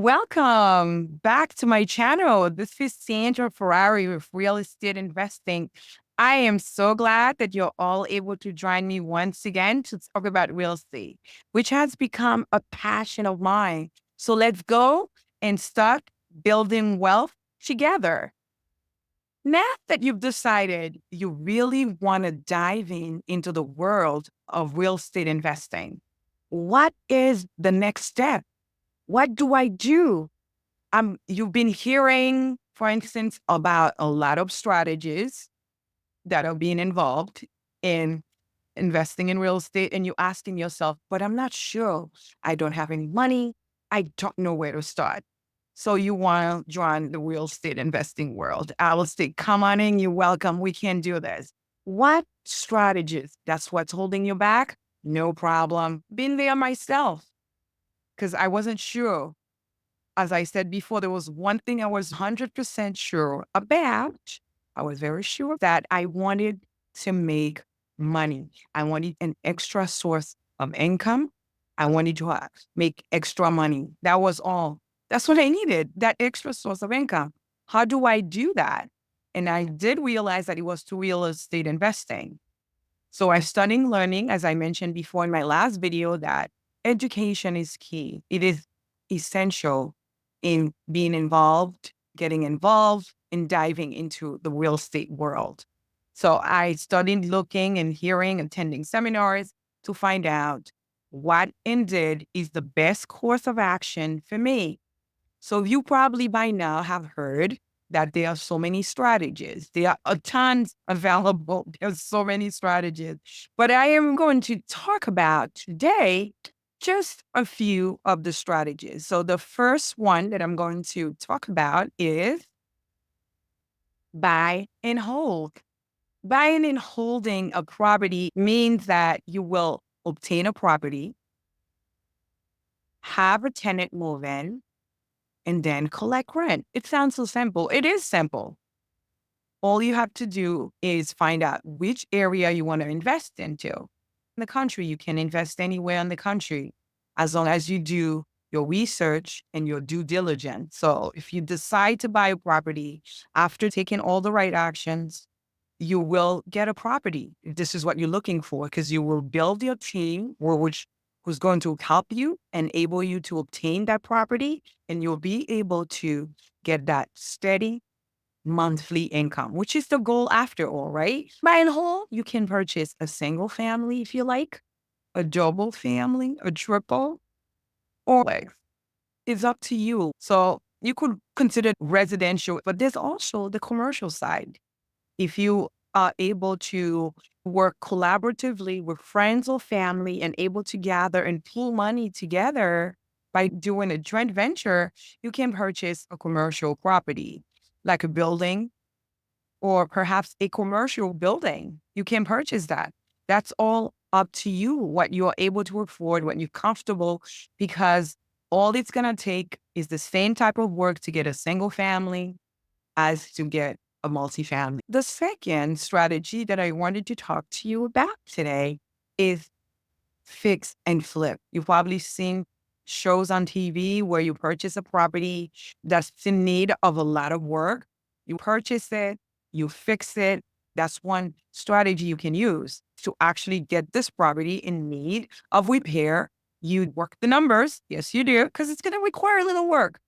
Welcome back to my channel. This is Sandra Ferrari with Real Estate Investing. I am so glad that you're all able to join me once again to talk about real estate, which has become a passion of mine. So let's go and start building wealth together. Now that you've decided you really want to dive into the world of real estate investing, what is the next step? What do I do? You've been hearing, for instance, about a lot of strategies that are being involved in investing in real estate, and you're asking yourself, but I'm not sure. I don't have any money. I don't know where to start. So you want to join the real estate investing world. I will say, come on in, you're welcome. We can do this. What strategies? That's what's holding you back? No problem. Been there myself because I wasn't sure. As I said before, there was one thing I was 100% sure about. I was very sure that I wanted to make money. I wanted an extra source of income. I wanted to make extra money. That was all. That's what I needed, that extra source of income. How do I do that? And I did realize that it was through real estate investing. So I started learning, as I mentioned before in my last video, that education is key. It is essential in being involved, getting involved, and diving into the real estate world. So I started looking and hearing, attending seminars to find out what indeed is the best course of action for me. So you probably by now have heard that there are so many strategies. There are a tons available. There's so many strategies. But I am going to talk about today just a few of the strategies. So the first one that I'm going to talk about is buy and hold. Buying and holding a property means that you will obtain a property, have a tenant move in, and then collect rent. It sounds so simple. It is simple. All you have to do is find out which area you want to invest into. In the country, you can invest anywhere in the country as long as you do your research and your due diligence. So if you decide to buy a property after taking all the right actions, you will get a property. This is what you're looking for because you will build your team who's going to help you, enable you to obtain that property, and you'll be able to get that steady monthly income, which is the goal after all, right? Buy and hold, you can purchase a single family if you like, a double family, a triple, or like, it's up to you. So you could consider residential, but there's also the commercial side. If you are able to work collaboratively with friends or family and able to gather and pool money together by doing a joint venture, you can purchase a commercial property like a building or perhaps a commercial building. You can purchase that. That's all up to you, what you're able to afford, what you're comfortable, because all it's going to take is the same type of work to get a single family as to get a multifamily. The second strategy that I wanted to talk to you about today is fix and flip. You've probably seen shows on TV where you purchase a property that's in need of a lot of work. You purchase it, you fix it. That's one strategy you can use to actually get this property in need of repair. You work the numbers. Yes, you do, because it's going to require a little work.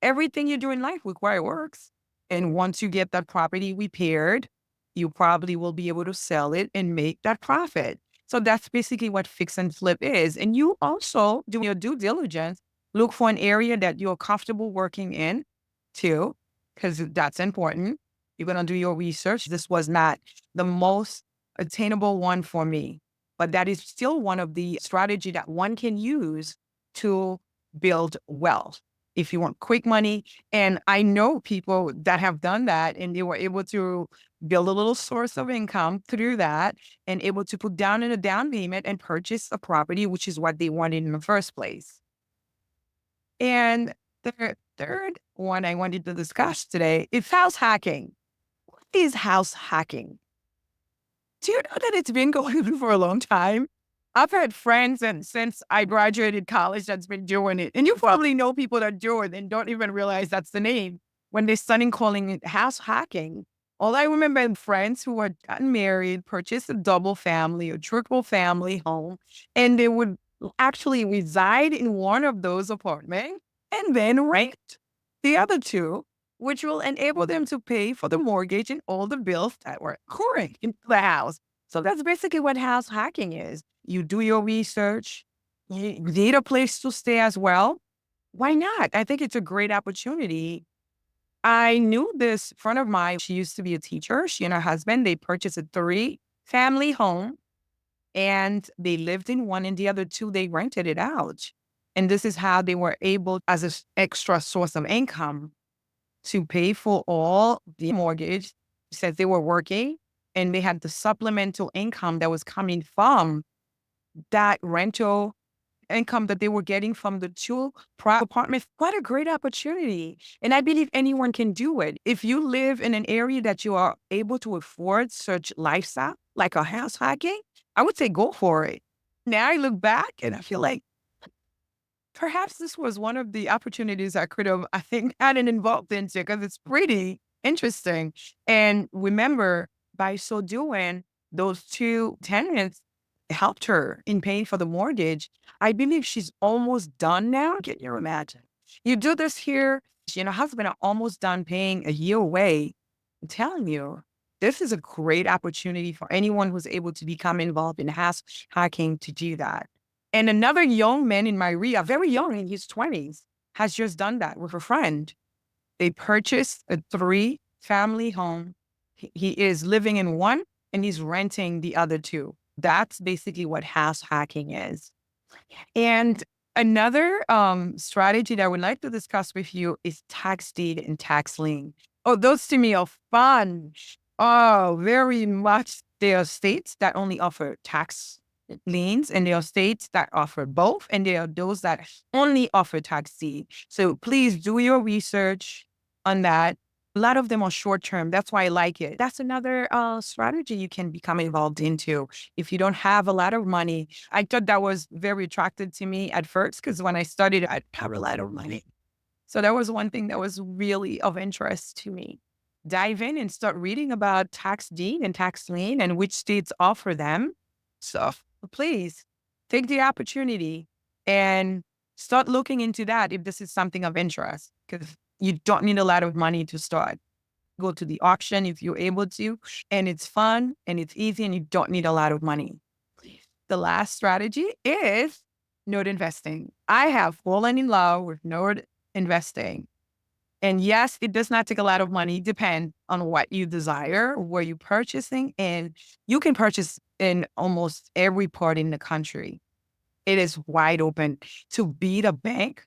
Everything you do in life requires works. And once you get that property repaired, you probably will be able to sell it and make that profit. So that's basically what fix and flip is. And you also do your due diligence, look for an area that you're comfortable working in too, because that's important. You're going to do your research. This was not the most attainable one for me, but that is still one of the strategy that one can use to build wealth if you want quick money. And I know people that have done that and they were able to build a little source of income through that and able to put down in a down payment and purchase a property, which is what they wanted in the first place. And the third one I wanted to discuss today is house hacking. What is house hacking? Do you know that it's been going on for a long time? I've had friends and since I graduated college that's been doing it. And you probably know people that do it and don't even realize that's the name when they're starting calling it house hacking. All I remember is friends who had gotten married, purchased a double family or triple family home, and they would actually reside in one of those apartments and then rent the other two, which will enable them to pay for the mortgage and all the bills that were occurring in the house. So that's basically what house hacking is. You do your research, you need a place to stay as well. Why not? I think it's a great opportunity. I knew this friend of mine, she used to be a teacher. She and her husband, they purchased a three-family home and they lived in one and the other two, they rented it out. And this is how they were able, as an extra source of income, to pay for all the mortgage since they were working and they had the supplemental income that was coming from that rental income that they were getting from the two apartments. What a great opportunity. And I believe anyone can do it. If you live in an area that you are able to afford such lifestyle, like a house hacking, I would say go for it. Now I look back and I feel like perhaps this was one of the opportunities I could have, I think, gotten involved into because it's pretty interesting. And remember, by so doing, those two tenants helped her in paying for the mortgage. I believe she's almost done now. Can you imagine? You do this here, she and her husband are almost done paying a year away. I'm telling you, this is a great opportunity for anyone who's able to become involved in house hacking to do that. And another young man in my area, very young in his 20s, has just done that with a friend. They purchased a three-family home. He is living in one and he's renting the other two. That's basically what house hacking is. And another strategy that I would like to discuss with you is tax deed and tax lien. Oh, those to me are fun. Oh, very much. There are states that only offer tax liens, and there are states that offer both, and there are those that only offer tax deed. So please do your research on that. A lot of them are short term. That's why I like it. That's another strategy you can become involved into if you don't have a lot of money. I thought that was very attractive to me at first because when I started, I didn't have a lot of money. So that was one thing that was really of interest to me. Dive in and start reading about tax deed and tax lien and which states offer them. So please take the opportunity and start looking into that if this is something of interest, because you don't need a lot of money to start. Go to the auction if you're able to, and it's fun and it's easy and you don't need a lot of money. The last strategy is note investing. I have fallen in love with note investing. And yes, it does not take a lot of money, depend on what you desire, where you're purchasing, and you can purchase in almost every part in the country. It is wide open. To be the bank,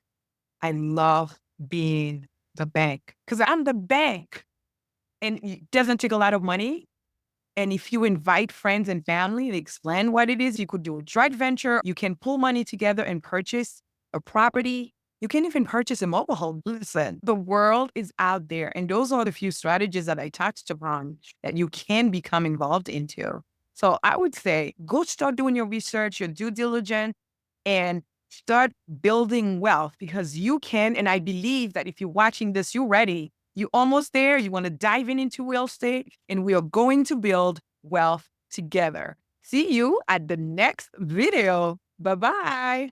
I love being the bank because I'm the bank and it doesn't take a lot of money. And if you invite friends and family and explain what it is, you could do a joint venture. You can pull money together and purchase a property. You can even purchase a mobile home. Listen, the world is out there. And those are the few strategies that I touched upon that you can become involved into. So I would say go start doing your research, your due diligence, and start building wealth because you can. And I believe that if you're watching this, you're ready. You're almost there. You want to dive into real estate, and we are going to build wealth together. See you at the next video. Bye bye.